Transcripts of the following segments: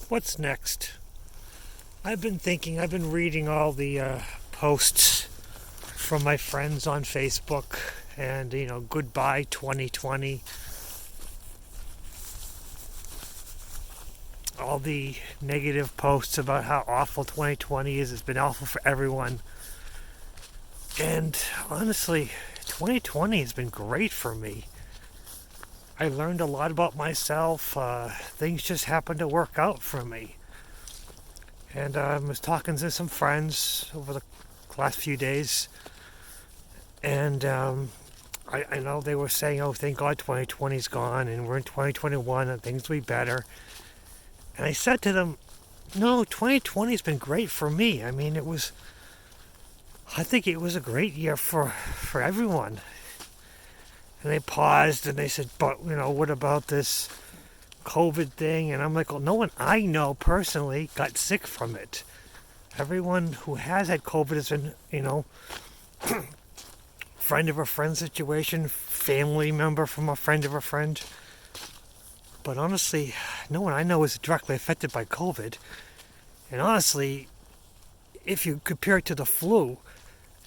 What's next? I've been reading all the posts from my friends on Facebook and, goodbye 2020, all the negative posts about how awful 2020 is. It's been awful for everyone. And honestly, 2020 has been great for me. I learned a lot about myself. Things just happened to work out for me. And I was talking to some friends over the last few days, and I know they were saying, "Oh, thank God 2020's gone, and we're in 2021, and things will be better." And I said to them, "No, 2020's been great for me. I think it was a great year for everyone." And they paused and they said, "But what about this COVID thing?" And I'm like, "Well, no one I know personally got sick from it. Everyone who has had COVID has been, friend of a friend situation, family member from a friend of a friend. But honestly, no one I know is directly affected by COVID. And honestly, if you compare it to the flu,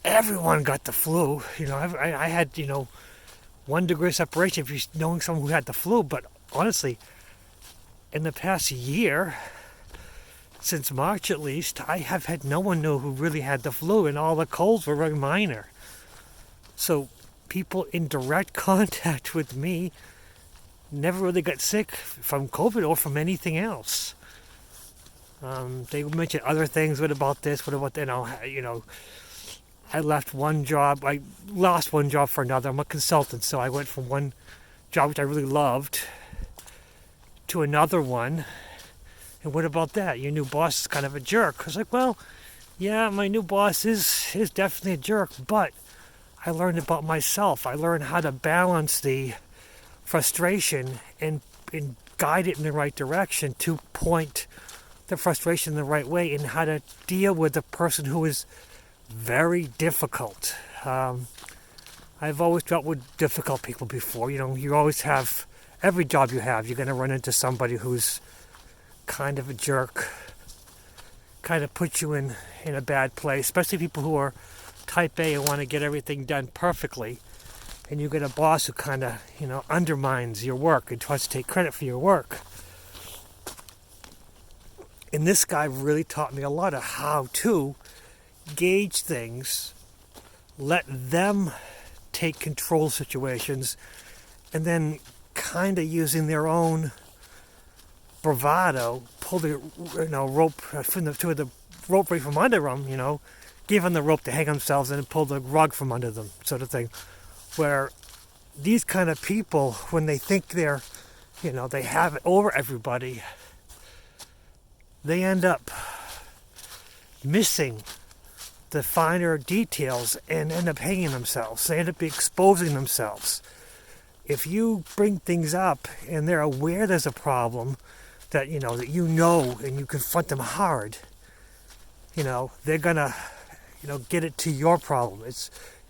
everyone got the flu. I had, 1 degree separation if you're knowing someone who had the flu. But honestly, in the past year, since March at least, I have had no one know who really had the flu, and all the colds were very minor. So people in direct contact with me never really got sick from COVID or from anything else. They mentioned other things. What about this? What about I left one job. I lost one job for another. I'm a consultant, so I went from one job which I really loved to another one. And what about that? Your new boss is kind of a jerk. I was like, well, yeah, my new boss is definitely a jerk, but I learned about myself. I learned how to balance the frustration and guide it in the right direction, to point the frustration the right way, and how to deal with a person who is very difficult. I've always dealt with difficult people before. You always have, every job you have, you're going to run into somebody who's kind of a jerk, kind of puts you in a bad place, especially people who are type A and want to get everything done perfectly. And you get a boss who kind of, undermines your work and tries to take credit for your work. And this guy really taught me a lot of how to gauge things, let them take control situations, and then kind of using their own bravado, pull the rope from the rope right from under them, give them the rope to hang themselves and pull the rug from under them, sort of thing. Where these kind of people, when they think they're, they have it over everybody, they end up missing the finer details and end up hanging themselves. They end up exposing themselves. If you bring things up and they're aware there's a problem, that and you confront them hard, they're gonna, get it to your problem.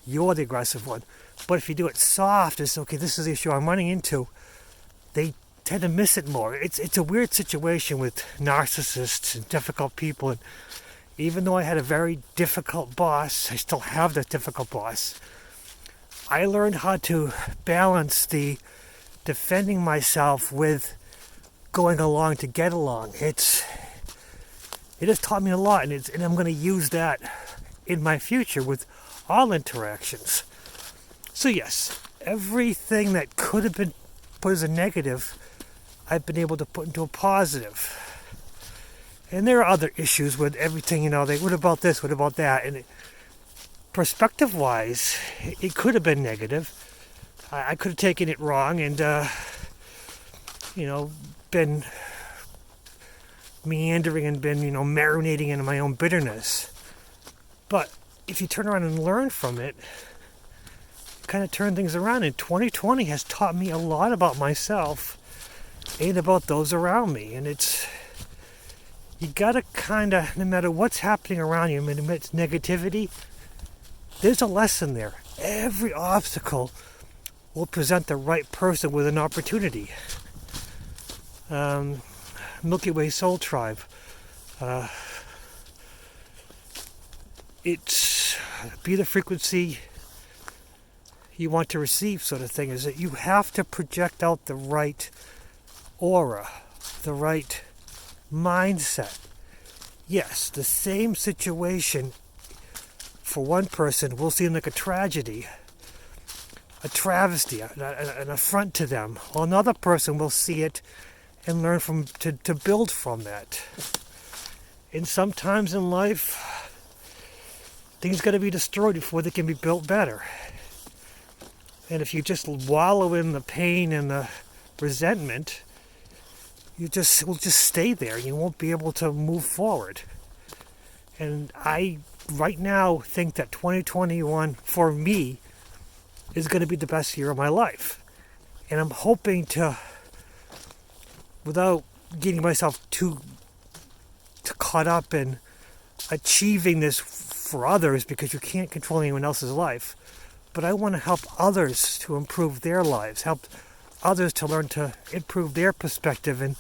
You're the aggressive one. But if you do it soft, it's okay, this is the issue I'm running into, they tend to miss it more. It's a weird situation with narcissists and difficult people. And even though I had a very difficult boss, I still have that difficult boss. I learned how to balance the defending myself with going along to get along. It has taught me a lot, and I'm going to use that in my future with all interactions. So yes, everything that could have been put as a negative, I've been able to put into a positive. And there are other issues with everything, what about this, what about that? And perspective-wise, it could have been negative. I could have taken it wrong and, been meandering and been, marinating in my own bitterness. But if you turn around and learn from it, kind of turn things around. And 2020 has taught me a lot about myself and about those around me. And you gotta kind of, no matter what's happening around you, amidst negativity, there's a lesson there. Every obstacle will present the right person with an opportunity. Milky Way Soul Tribe. It's be the frequency you want to receive, sort of thing, is that you have to project out the right aura, the right mindset. Yes, the same situation for one person will seem like a tragedy, a travesty, an affront to them, while another person will see it and learn to build from that. And sometimes in life, things got to be destroyed before they can be built better. And if you just wallow in the pain and the resentment, will just stay there. You won't be able to move forward. And I right now think that 2021 for me is going to be the best year of my life. And I'm hoping to, without getting myself too caught up in achieving this for others, because you can't control anyone else's life, but I want to help others to improve their lives, help others to learn to improve their perspective, and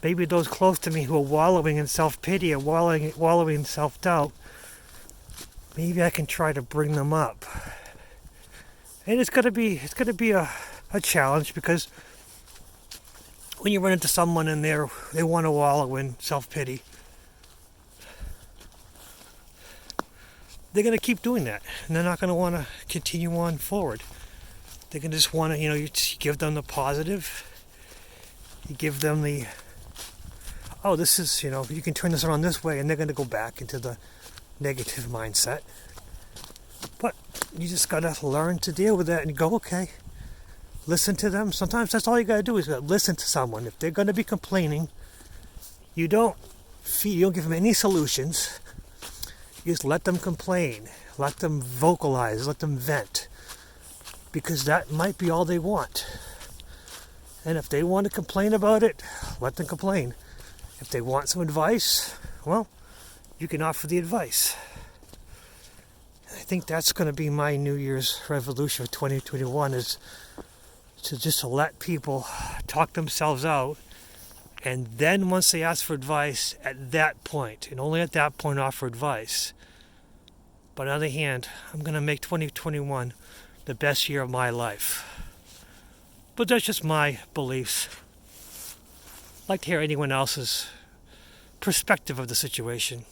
maybe those close to me who are wallowing in self-pity or wallowing in self-doubt, maybe I can try to bring them up. And it's gonna be a challenge, because when you run into someone and they want to wallow in self-pity, they're going to keep doing that, and they're not going to want to continue on forward. They're going to just want to, you give them the positive, you give them the, oh, this is, you can turn this around this way, and they're going to go back into the negative mindset. But you just got to learn to deal with that and go, okay, listen to them. Sometimes that's all you got to do is listen to someone. If they're going to be complaining, you don't give them any solutions. You just let them complain, let them vocalize, let them vent, because that might be all they want. And if they want to complain about it, let them complain. If they want some advice, well, you can offer the advice. I think that's going to be my New Year's resolution for 2021, is to just let people talk themselves out, and then once they ask for advice, at that point, and only at that point, offer advice. But on the other hand, I'm going to make 2021 the best year of my life. But that's just my beliefs. I'd like to hear anyone else's perspective of the situation.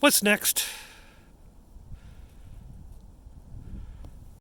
What's next?